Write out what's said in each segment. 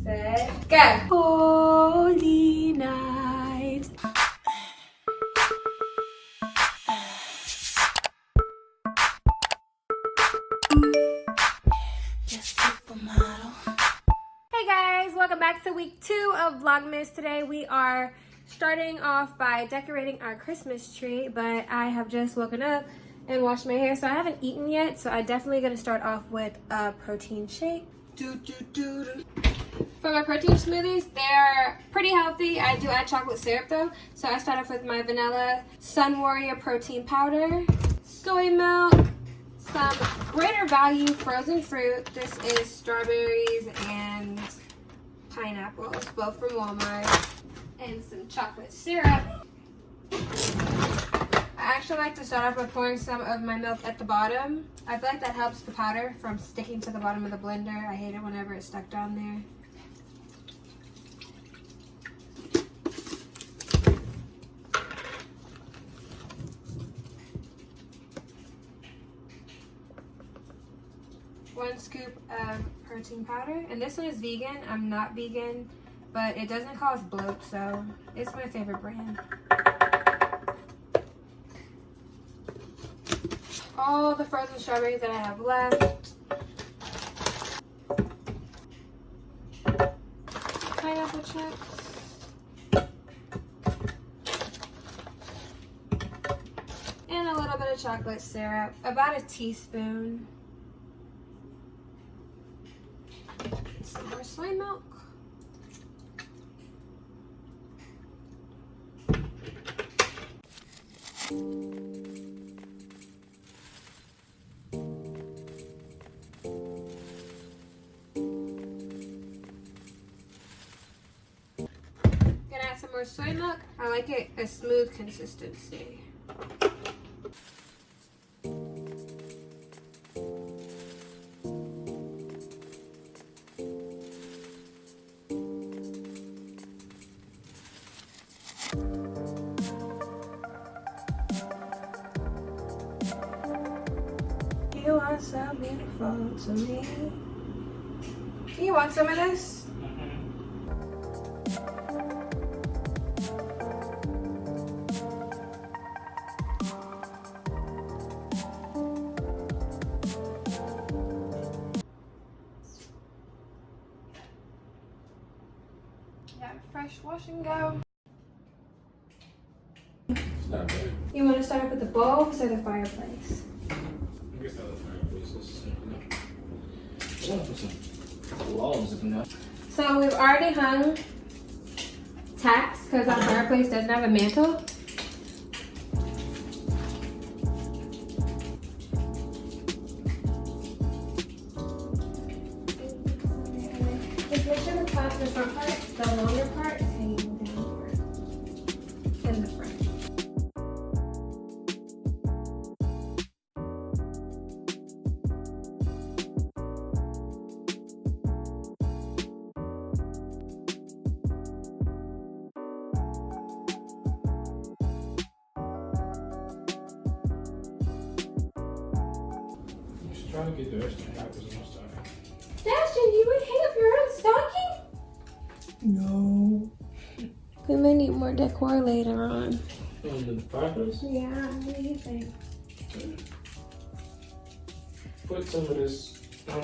set, go. Holy night. Hey guys, welcome back to week 2 of Vlogmas. Today we are starting off by decorating our Christmas tree, but I have just woken up and washed my hair, so I haven't eaten yet, so I'm definitely going to start off with a protein shake. For my protein smoothies, they're pretty healthy. I do add chocolate syrup though, so I start off with my vanilla Sun Warrior protein powder, soy milk, some Greater Value frozen fruit. This is strawberries and pineapples, both from Walmart, and some chocolate syrup. I actually like to start off by pouring some of my milk at the bottom. I feel like that helps the powder from sticking to the bottom of the blender. I hate it whenever it's stuck down there. One scoop of protein powder, and this one is vegan. I'm not vegan, but it doesn't cause bloat, so it's my favorite brand. All the frozen strawberries that I have left. Pineapple chips. And a little bit of chocolate syrup, about a teaspoon. Some more soy milk. Gonna add some more soy milk. I like it a smooth consistency. You are so beautiful to me. Do you want some of this? Yeah, fresh wash and go. Not bad. You want to start off with the bulbs or the fireplace? I guess that was fireplaces. I want to put some logs up in there. So we've already hung tacks because our fireplace doesn't have a mantle. Just make sure the front part, the longer part, is hanging down in the front. Trying to get the rest of the apples and stuff. Dashin, you would hang up your own stocking? No. We may need more decor later on. On the fireplace? Yeah, what do you think? Put some of this on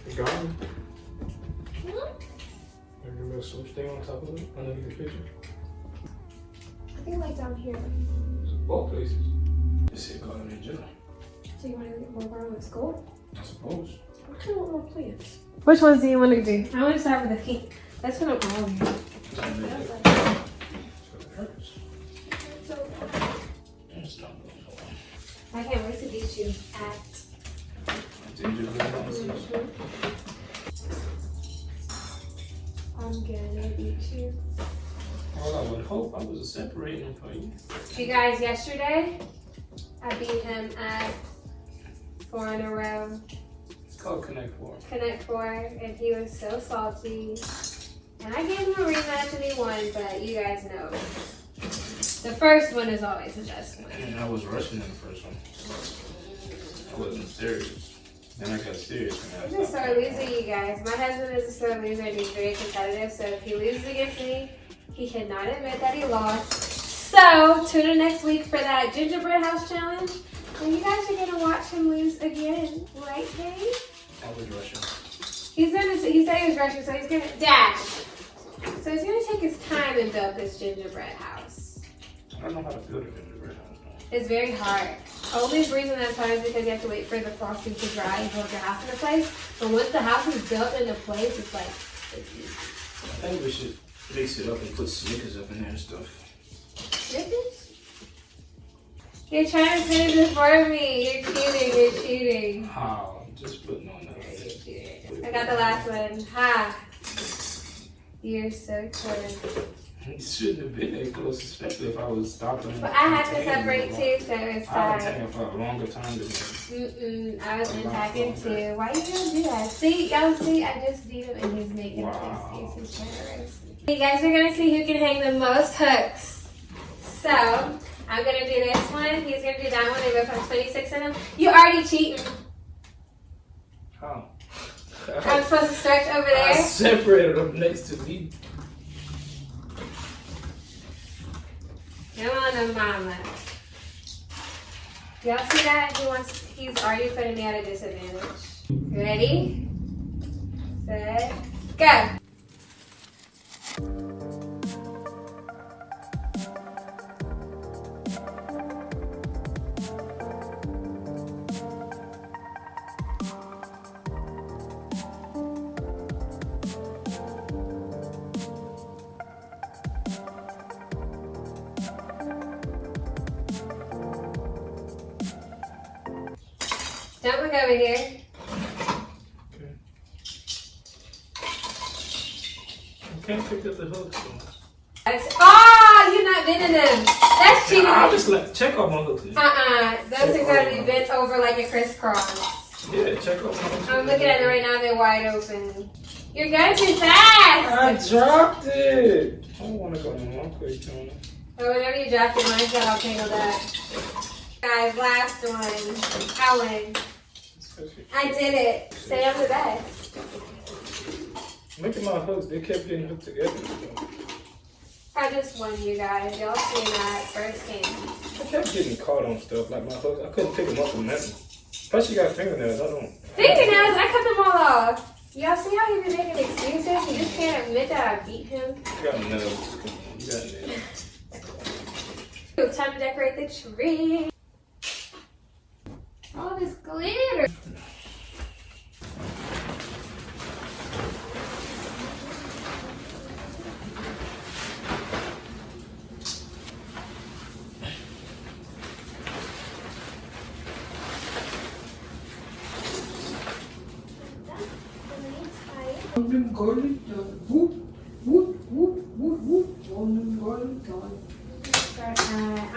the garden. Maybe a little switch thing on top of it, underneath the picture. I think like down here. Both places. Just hit garden in general. So you want to get more garden with gold? I suppose. I kind of want more plants. Which ones do you want to do? I want to start with the pink. That's what I'm all here. So it hurts. So It's not going to I can't wait to beat you at. I'm gonna beat you. All I would hope I was separating them for you. You guys, yesterday I beat him at 4 in a row. It's called Connect 4. Connect 4, and he was so salty. And I gave him a rematch and he won, but you guys know. The first one is always the best one. And I was rushing in the first one. I wasn't serious. Then I got serious. And He's a sore loser, you guys. My husband is a sore loser and he's very competitive. So if he loses against me, he cannot admit that he lost. So tune in next week for that gingerbread house challenge. And you guys are gonna watch him lose again, right, Kay? I was rushing. He said he was rushing, so he's gonna dash. So he's gonna take his time and build this gingerbread house. I don't know how to build a gingerbread house. It's very hard. Only reason that's hard is because you have to wait for the frosting to dry and hold your house into place. But once the house is built into place, it's like, it's easy. I think we should mix it up and put Snickers up in there and stuff. Snickers? You're trying to finish it for me. You're cheating. How? Just putting on that. You're cheating. I got the last one. Ha. You're so close. It shouldn't have been that close, especially if I was stopping. But I had to separate too, so it's I was fine. taking for a longer time than I was unpacking too. Why you gonna do that? See, y'all see, I just beat him and he's making up excuses trying to roast me. You guys are gonna see who can hang the most hooks. So, I'm gonna do this one. He's gonna do that one. They both have 26 in them. You already cheating. How? I'm supposed to stretch over I there. separated them next to me. Come on, mama. Y'all see that? He's already putting me at a disadvantage. Ready? Set, go. Don't look over here. Okay. I can't pick up the hooks though. Oh, you're not bending them. That's cheating. I'll just check out my hooks. Those are going to be bent over like a crisscross. Yeah, check out my hooks. I'm looking at it right now. They're wide open. You're going too fast. I dropped it. I don't want to go in one quick, Tony. But whenever you drop it, mine's got all tangled up. Guys, last one. I win. I did it. Say I'm the best. Look at my hooks. They kept getting hooked together. I just won, you guys. Y'all seen that first game. I kept getting caught on stuff like my hooks. I couldn't pick them up from nothing. Plus, you got fingernails. I don't. Fingernails? I cut them all off. Y'all see how he been making excuses? He just can't admit that I beat him. You got nails. You got nails. Time to decorate the tree. All this glitter. Golden, golden, whoop, whoop, whoop, whoop, whoop, golden, golden, golden. I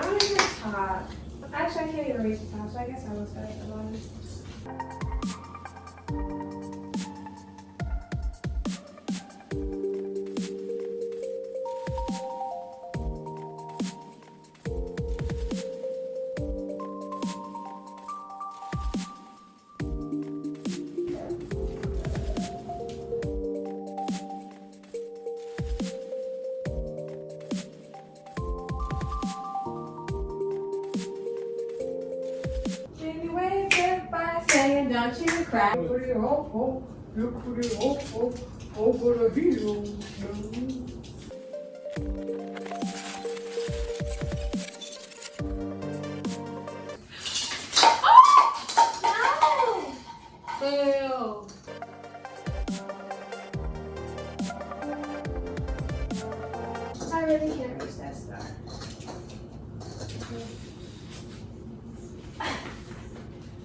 want to do the top. Actually, I can't even reach the top, so I guess I will start at the bottom. Saying, don't you cry. Put it up, oh, you put it up, oh, over the hill. No! Boo! I really can't reach that star.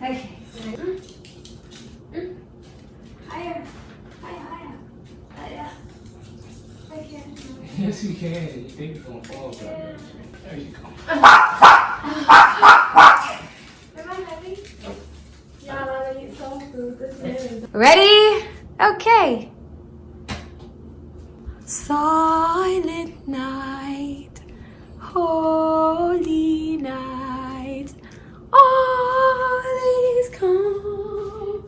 Okay. Higher. I can't. Yes, you can. You think it's going to fall down there. There you go. Am I heavy? Y'all want to eat soul food. This is. Ready? Okay. Silent night, holy night, all is calm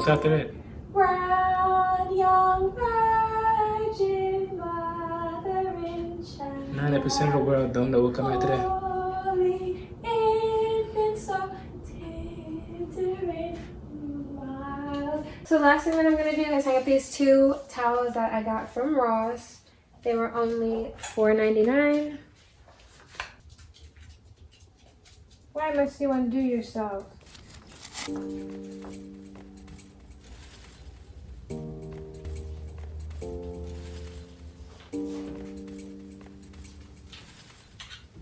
What's after that? Brown young virgin mother and child. 90% of the world don't know what come after that. Holy infant, so tender and mild. So the last thing that I'm gonna do is hang up these 2 towels that I got from Ross. They were only $4.99. Why must you undo yourself?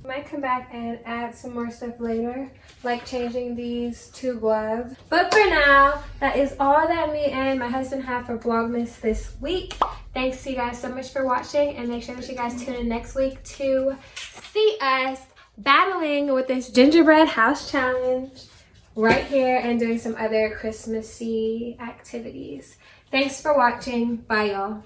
Might come back and add some more stuff later, like changing these 2 gloves. But for now, that is all that me and my husband have for Vlogmas this week. Thanks to you guys so much for watching, and make sure that you guys tune in next week to see us battling with this gingerbread house challenge right here and doing some other Christmassy activities. Thanks for watching. Bye, y'all.